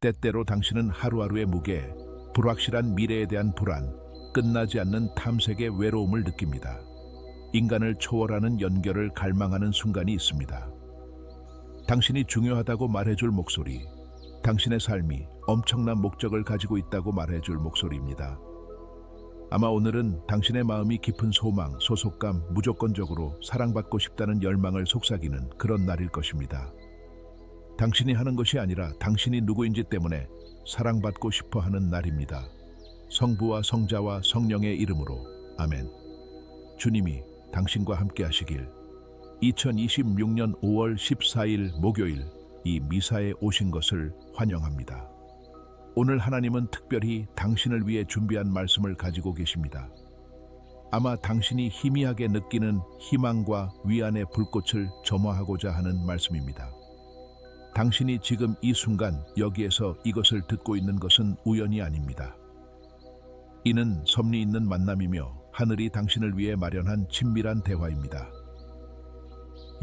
때때로 당신은 하루하루의 무게, 불확실한 미래에 대한 불안, 끝나지 않는 탐색의 외로움을 느낍니다. 인간을 초월하는 연결을 갈망하는 순간이 있습니다. 당신이 중요하다고 말해줄 목소리, 당신의 삶이 엄청난 목적을 가지고 있다고 말해줄 목소리입니다. 아마 오늘은 당신의 마음이 깊은 소망, 소속감, 무조건적으로 사랑받고 싶다는 열망을 속삭이는 그런 날일 것입니다. 당신이 하는 것이 아니라 당신이 누구인지 때문에 사랑받고 싶어 하는 날입니다. 성부와 성자와 성령의 이름으로 아멘. 주님이 당신과 함께 하시길. 2026년 5월 14일 목요일 이 미사에 오신 것을 환영합니다. 오늘 하나님은 특별히 당신을 위해 준비한 말씀을 가지고 계십니다. 아마 당신이 희미하게 느끼는 희망과 위안의 불꽃을 점화하고자 하는 말씀입니다. 당신이 지금 이 순간 여기에서 이것을 듣고 있는 것은 우연이 아닙니다. 이는 섭리 있는 만남이며 하늘이 당신을 위해 마련한 친밀한 대화입니다.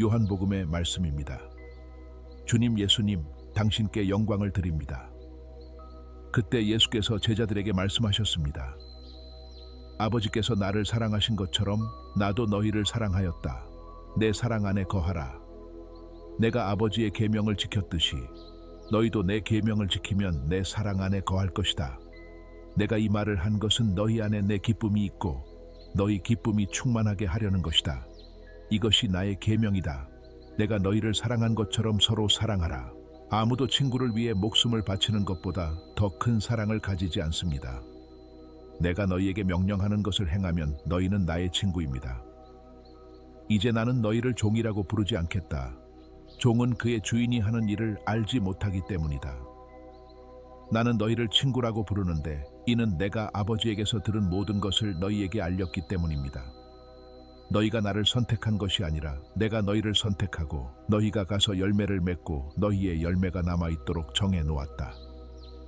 요한복음의 말씀입니다. 주님 예수님, 당신께 영광을 드립니다. 그때 예수께서 제자들에게 말씀하셨습니다. 아버지께서 나를 사랑하신 것처럼 나도 너희를 사랑하였다. 내 사랑 안에 거하라. 내가 아버지의 계명을 지켰듯이 너희도 내 계명을 지키면 내 사랑 안에 거할 것이다. 내가 이 말을 한 것은 너희 안에 내 기쁨이 있고 너희 기쁨이 충만하게 하려는 것이다. 이것이 나의 계명이다. 내가 너희를 사랑한 것처럼 서로 사랑하라. 아무도 친구를 위해 목숨을 바치는 것보다 더 큰 사랑을 가지지 않습니다. 내가 너희에게 명령하는 것을 행하면 너희는 나의 친구입니다. 이제 나는 너희를 종이라고 부르지 않겠다. 종은 그의 주인이 하는 일을 알지 못하기 때문이다. 나는 너희를 친구라고 부르는데 이는 내가 아버지에게서 들은 모든 것을 너희에게 알렸기 때문입니다. 너희가 나를 선택한 것이 아니라 내가 너희를 선택하고 너희가 가서 열매를 맺고 너희의 열매가 남아있도록 정해 놓았다.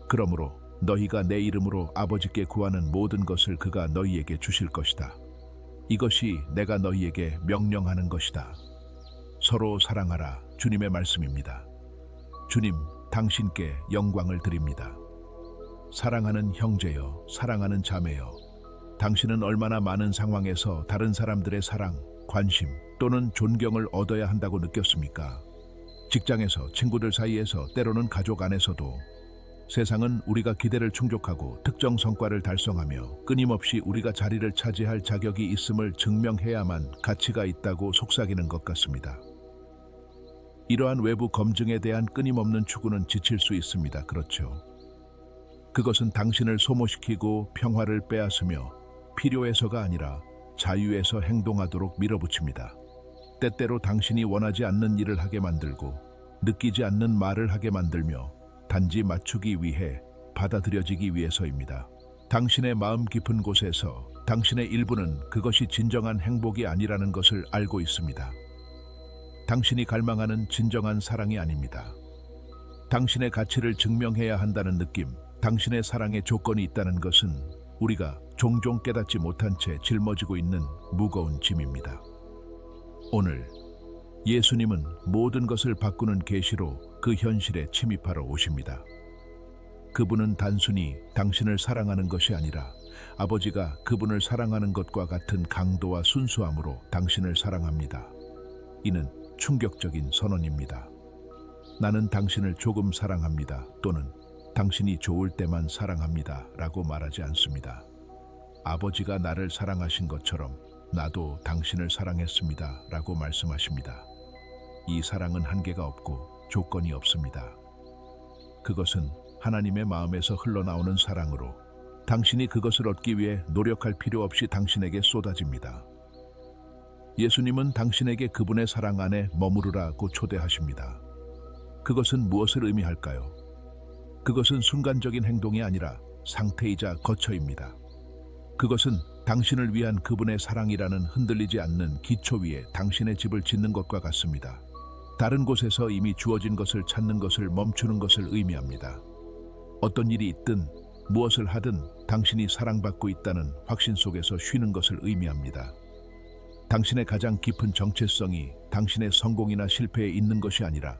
그러므로 너희가 내 이름으로 아버지께 구하는 모든 것을 그가 너희에게 주실 것이다. 이것이 내가 너희에게 명령하는 것이다. 서로 사랑하라. 주님의 말씀입니다. 주님, 당신께 영광을 드립니다. 사랑하는 형제여, 사랑하는 자매여, 당신은 얼마나 많은 상황에서 다른 사람들의 사랑, 관심 또는 존경을 얻어야 한다고 느꼈습니까? 직장에서, 친구들 사이에서, 때로는 가족 안에서도 세상은 우리가 기대를 충족하고 특정 성과를 달성하며 끊임없이 우리가 자리를 차지할 자격이 있음을 증명해야만 가치가 있다고 속삭이는 것 같습니다. 이러한 외부 검증에 대한 끊임없는 추구는 지칠 수 있습니다. 그렇죠. 그것은 당신을 소모시키고 평화를 빼앗으며 필요해서가 아니라 자유에서 행동하도록 밀어붙입니다. 때때로 당신이 원하지 않는 일을 하게 만들고 느끼지 않는 말을 하게 만들며 단지 맞추기 위해 받아들여지기 위해서입니다. 당신의 마음 깊은 곳에서 당신의 일부는 그것이 진정한 행복이 아니라는 것을 알고 있습니다. 당신이 갈망하는 진정한 사랑이 아닙니다. 당신의 가치를 증명해야 한다는 느낌, 당신의 사랑에 조건이 있다는 것은 우리가 종종 깨닫지 못한 채 짊어지고 있는 무거운 짐입니다. 오늘 예수님은 모든 것을 바꾸는 계시로 그 현실에 침입하러 오십니다. 그분은 단순히 당신을 사랑하는 것이 아니라 아버지가 그분을 사랑하는 것과 같은 강도와 순수함으로 당신을 사랑합니다. 이는 충격적인 선언입니다. 나는 당신을 조금 사랑합니다. 또는 당신이 좋을 때만 사랑합니다. 라고 말하지 않습니다. 아버지가 나를 사랑하신 것처럼 나도 당신을 사랑했습니다. 라고 말씀하십니다. 이 사랑은 한계가 없고 조건이 없습니다. 그것은 하나님의 마음에서 흘러나오는 사랑으로 당신이 그것을 얻기 위해 노력할 필요 없이 당신에게 쏟아집니다. 예수님은 당신에게 그분의 사랑 안에 머무르라고 초대하십니다. 그것은 무엇을 의미할까요? 그것은 순간적인 행동이 아니라 상태이자 거처입니다. 그것은 당신을 위한 그분의 사랑이라는 흔들리지 않는 기초 위에 당신의 집을 짓는 것과 같습니다. 다른 곳에서 이미 주어진 것을 찾는 것을 멈추는 것을 의미합니다. 어떤 일이 있든 무엇을 하든 당신이 사랑받고 있다는 확신 속에서 쉬는 것을 의미합니다. 당신의 가장 깊은 정체성이 당신의 성공이나 실패에 있는 것이 아니라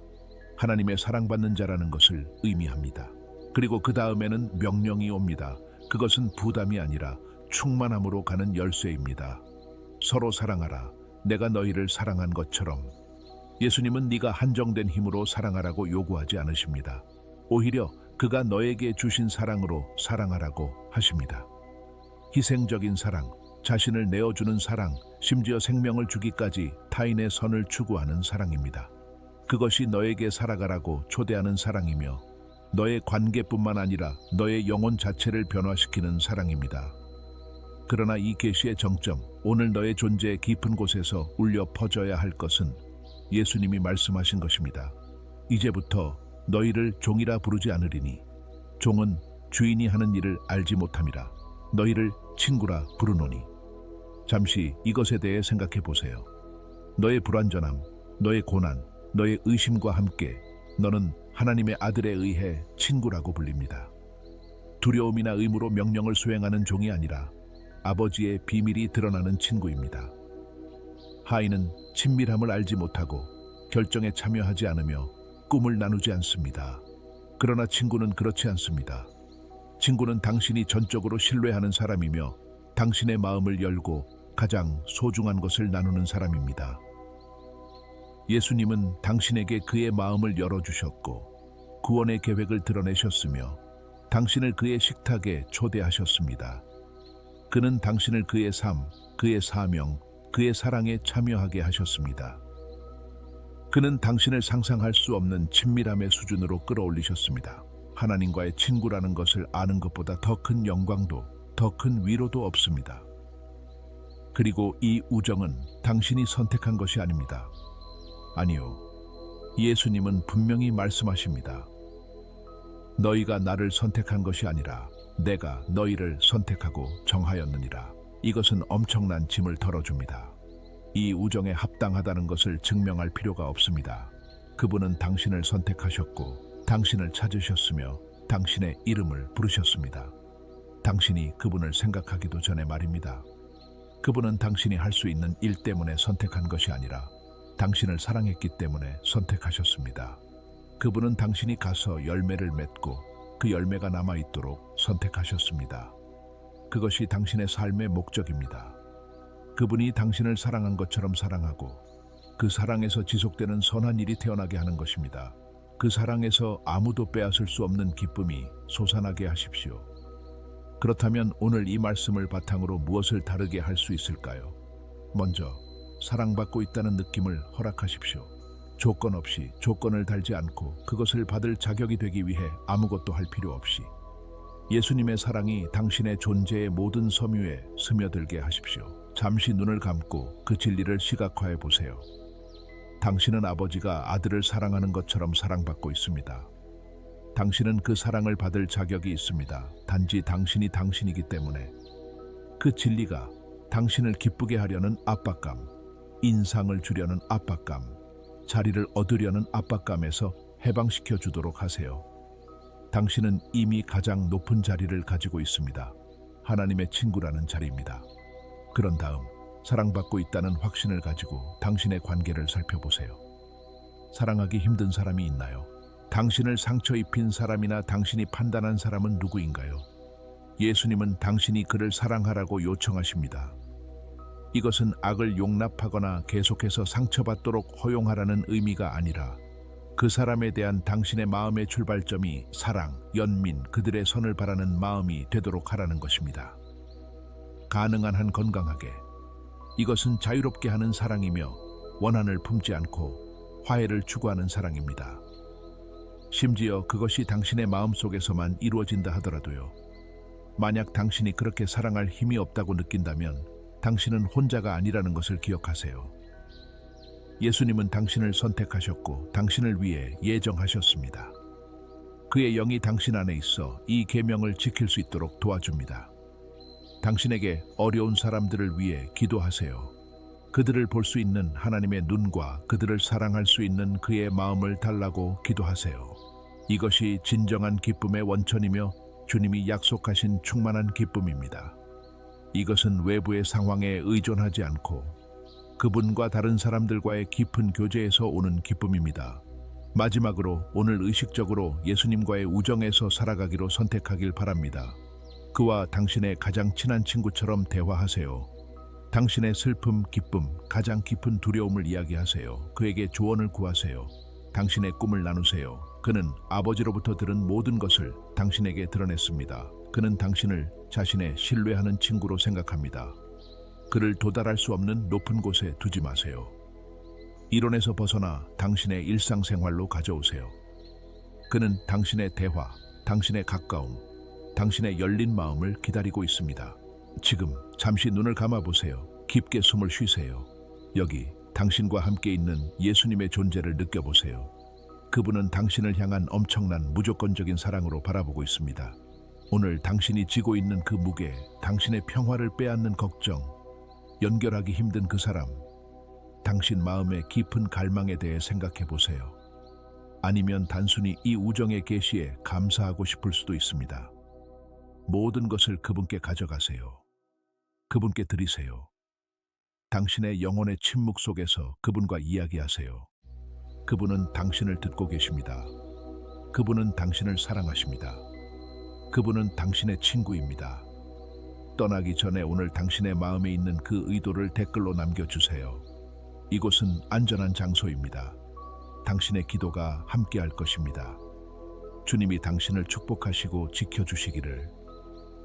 하나님의 사랑받는 자라는 것을 의미합니다. 그리고 그 다음에는 명령이 옵니다. 그것은 부담이 아니라 충만함으로 가는 열쇠입니다. 서로 사랑하라. 내가 너희를 사랑한 것처럼. 예수님은 네가 한정된 힘으로 사랑하라고 요구하지 않으십니다. 오히려 그가 너에게 주신 사랑으로 사랑하라고 하십니다. 희생적인 사랑, 자신을 내어주는 사랑, 심지어 생명을 주기까지 타인의 선을 추구하는 사랑입니다. 그것이 너에게 살아가라고 초대하는 사랑이며 너의 관계뿐만 아니라 너의 영혼 자체를 변화시키는 사랑입니다. 그러나 이 계시의 정점, 오늘 너의 존재의 깊은 곳에서 울려 퍼져야 할 것은 예수님이 말씀하신 것입니다. 이제부터 너희를 종이라 부르지 않으리니 종은 주인이 하는 일을 알지 못함이라. 너희를 친구라 부르노니. 잠시 이것에 대해 생각해 보세요. 너의 불완전함, 너의 고난, 너의 의심과 함께 너는 하나님의 아들에 의해 친구라고 불립니다. 두려움이나 의무로 명령을 수행하는 종이 아니라 아버지의 비밀이 드러나는 친구입니다. 하인은 친밀함을 알지 못하고 결정에 참여하지 않으며 꿈을 나누지 않습니다. 그러나 친구는 그렇지 않습니다. 친구는 당신이 전적으로 신뢰하는 사람이며 당신의 마음을 열고 가장 소중한 것을 나누는 사람입니다. 예수님은 당신에게 그의 마음을 열어주셨고 구원의 계획을 드러내셨으며 당신을 그의 식탁에 초대하셨습니다. 그는 당신을 그의 삶, 그의 사명, 그의 사랑에 참여하게 하셨습니다. 그는 당신을 상상할 수 없는 친밀함의 수준으로 끌어올리셨습니다. 하나님과의 친구라는 것을 아는 것보다 더 큰 영광도, 더 큰 위로도 없습니다. 그리고 이 우정은 당신이 선택한 것이 아닙니다. 아니요. 예수님은 분명히 말씀하십니다. 너희가 나를 선택한 것이 아니라 내가 너희를 선택하고 정하였느니라. 이것은 엄청난 짐을 덜어줍니다. 이 우정에 합당하다는 것을 증명할 필요가 없습니다. 그분은 당신을 선택하셨고 당신을 찾으셨으며 당신의 이름을 부르셨습니다. 당신이 그분을 생각하기도 전에 말입니다. 그분은 당신이 할 수 있는 일 때문에 선택한 것이 아니라 당신을 사랑했기 때문에 선택하셨습니다. 그분은 당신이 가서 열매를 맺고 그 열매가 남아있도록 선택하셨습니다. 그것이 당신의 삶의 목적입니다. 그분이 당신을 사랑한 것처럼 사랑하고 그 사랑에서 지속되는 선한 일이 태어나게 하는 것입니다. 그 사랑에서 아무도 빼앗을 수 없는 기쁨이 솟아나게 하십시오. 그렇다면 오늘 이 말씀을 바탕으로 무엇을 다르게 할 수 있을까요? 먼저 사랑받고 있다는 느낌을 허락하십시오. 조건 없이, 조건을 달지 않고 그것을 받을 자격이 되기 위해 아무것도 할 필요 없이 예수님의 사랑이 당신의 존재의 모든 섬유에 스며들게 하십시오. 잠시 눈을 감고 그 진리를 시각화해 보세요. 당신은 아버지가 아들을 사랑하는 것처럼 사랑받고 있습니다. 당신은 그 사랑을 받을 자격이 있습니다. 단지 당신이 당신이기 때문에. 그 진리가 당신을 기쁘게 하려는 압박감, 인상을 주려는 압박감, 자리를 얻으려는 압박감에서 해방시켜 주도록 하세요. 당신은 이미 가장 높은 자리를 가지고 있습니다. 하나님의 친구라는 자리입니다. 그런 다음 사랑받고 있다는 확신을 가지고 당신의 관계를 살펴보세요. 사랑하기 힘든 사람이 있나요? 당신을 상처 입힌 사람이나 당신이 판단한 사람은 누구인가요? 예수님은 당신이 그를 사랑하라고 요청하십니다. 이것은 악을 용납하거나 계속해서 상처받도록 허용하라는 의미가 아니라 그 사람에 대한 당신의 마음의 출발점이 사랑, 연민, 그들의 선을 바라는 마음이 되도록 하라는 것입니다. 가능한 한 건강하게. 이것은 자유롭게 하는 사랑이며 원한을 품지 않고 화해를 추구하는 사랑입니다. 심지어 그것이 당신의 마음속에서만 이루어진다 하더라도요. 만약 당신이 그렇게 사랑할 힘이 없다고 느낀다면 당신은 혼자가 아니라는 것을 기억하세요. 예수님은 당신을 선택하셨고 당신을 위해 예정하셨습니다. 그의 영이 당신 안에 있어 이 계명을 지킬 수 있도록 도와줍니다. 당신에게 어려운 사람들을 위해 기도하세요. 그들을 볼 수 있는 하나님의 눈과 그들을 사랑할 수 있는 그의 마음을 달라고 기도하세요. 이것이 진정한 기쁨의 원천이며 주님이 약속하신 충만한 기쁨입니다. 이것은 외부의 상황에 의존하지 않고 그분과 다른 사람들과의 깊은 교제에서 오는 기쁨입니다. 마지막으로 오늘 의식적으로 예수님과의 우정에서 살아가기로 선택하길 바랍니다. 그와 당신의 가장 친한 친구처럼 대화하세요. 당신의 슬픔, 기쁨, 가장 깊은 두려움을 이야기하세요. 그에게 조언을 구하세요. 당신의 꿈을 나누세요. 그는 아버지로부터 들은 모든 것을 당신에게 드러냈습니다. 그는 당신을 자신의 신뢰하는 친구로 생각합니다. 그를 도달할 수 없는 높은 곳에 두지 마세요. 이론에서 벗어나 당신의 일상생활로 가져오세요. 그는 당신의 대화, 당신의 가까움, 당신의 열린 마음을 기다리고 있습니다. 지금 잠시 눈을 감아 보세요. 깊게 숨을 쉬세요. 여기 당신과 함께 있는 예수님의 존재를 느껴보세요. 그분은 당신을 향한 엄청난 무조건적인 사랑으로 바라보고 있습니다. 오늘 당신이 지고 있는 그 무게, 당신의 평화를 빼앗는 걱정, 연결하기 힘든 그 사람, 당신 마음의 깊은 갈망에 대해 생각해 보세요. 아니면 단순히 이 우정의 계시에 감사하고 싶을 수도 있습니다. 모든 것을 그분께 가져가세요. 그분께 드리세요. 당신의 영혼의 침묵 속에서 그분과 이야기하세요. 그분은 당신을 듣고 계십니다. 그분은 당신을 사랑하십니다. 그분은 당신의 친구입니다. 떠나기 전에 오늘 당신의 마음에 있는 그 의도를 댓글로 남겨주세요. 이곳은 안전한 장소입니다. 당신의 기도가 함께할 것입니다. 주님이 당신을 축복하시고 지켜주시기를,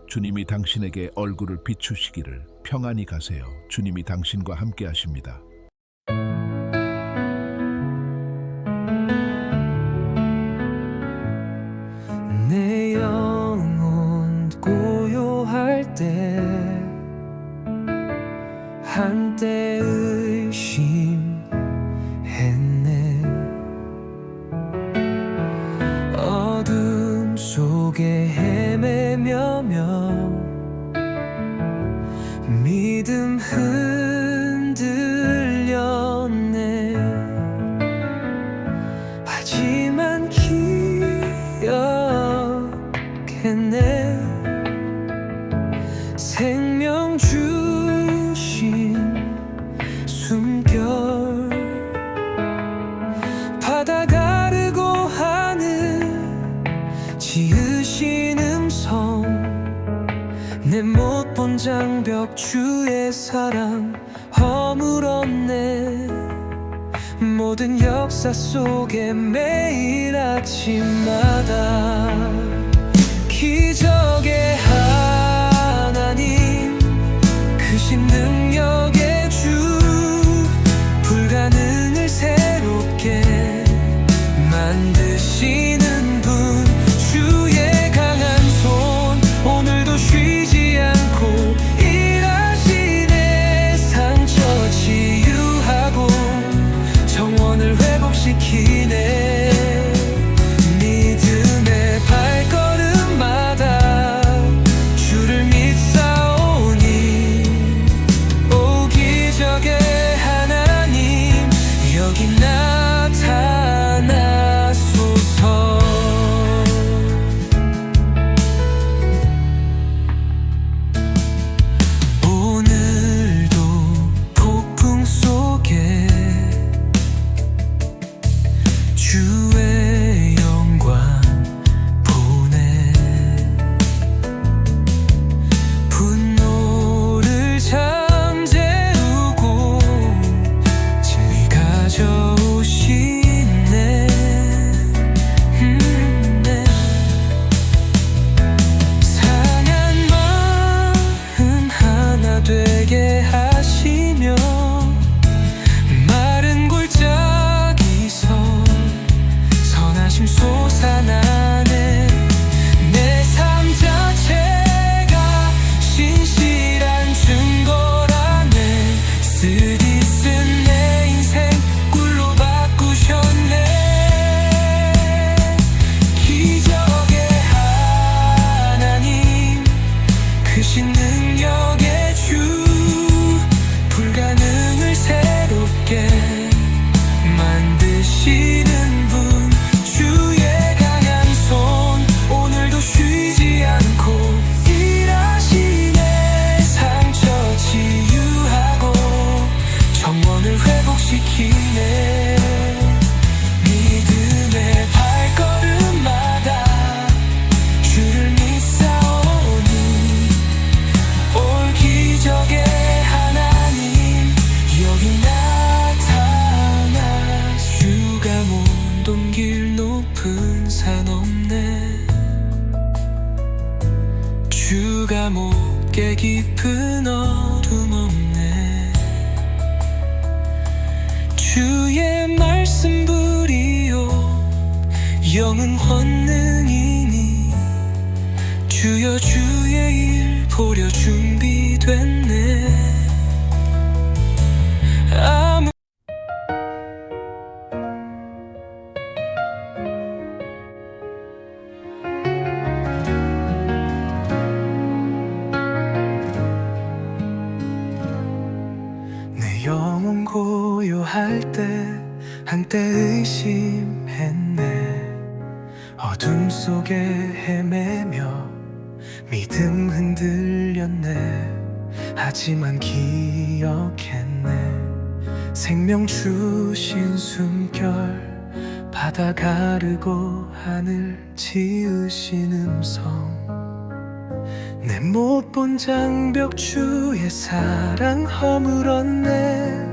주님이 당신에게 얼굴을 비추시기를. 평안히 가세요. 주님이 당신과 함께 하십니다. 내 영혼 고요할 때 한때 의심했네. 어둠 속에 헤매며 믿음 흔들렸네. 하지만 기억했네. 생명 주신 숨결, 바다 가르고 하늘 지으신 음성, 내 못 본 장벽 주의 사랑 허물었네. 모든 역사 속에 매일 아침마다 기적의 하나님, 크신 능력의 주, 불가능을 새롭게 만드시는 분, 주의 강한 손 오늘도 쉬지 않고 일하시네. 상처 치유하고 정원을 회복시키네. 믿음의 발걸음 수가 못게 깊은 어둠 없네. 주의 말씀 불이요 영은 권능이니 주여 주의 일 보려 준비됐네. 아무 내 영혼 고요할 때 한때 의심했네. 어둠 속에 헤매며 믿음 흔들렸네. 하지만 기억했네. 생명 주신 숨결 바다 가르고 하늘 지으신 음성. 내 못 본 장벽 주의 사랑 허물었네.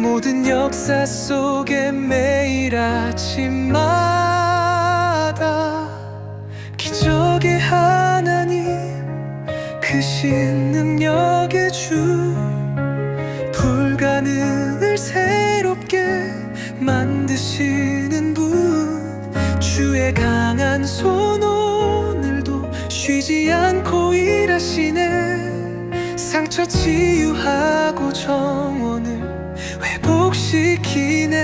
모든 역사 속에 매일 아침마다 기적의 하나님 크신 능력의 주 불가능을 새롭게 만드시는 분. 주의 강한 손 오늘도 쉬지 않고 일하시네. 상처 치유하고 정원을 회복시키네.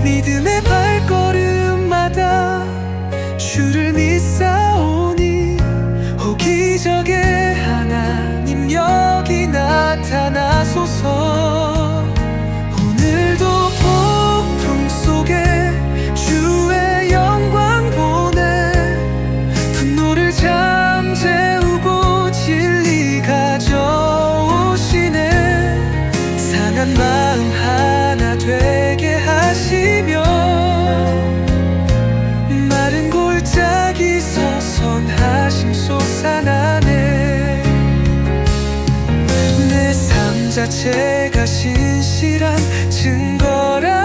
믿음의 발걸음마다 주를 믿사오니 오 기적의 하나님 여기 나타나소서. 오늘도 폭풍 속에 주의 영광 보내. 분노를 잠재우고 진리 가져오시네. 상한 마음 하나 되게 하시며 마른 골짜기 서선하심 솟아나네. 내 삶 자체가 신실한 증거라.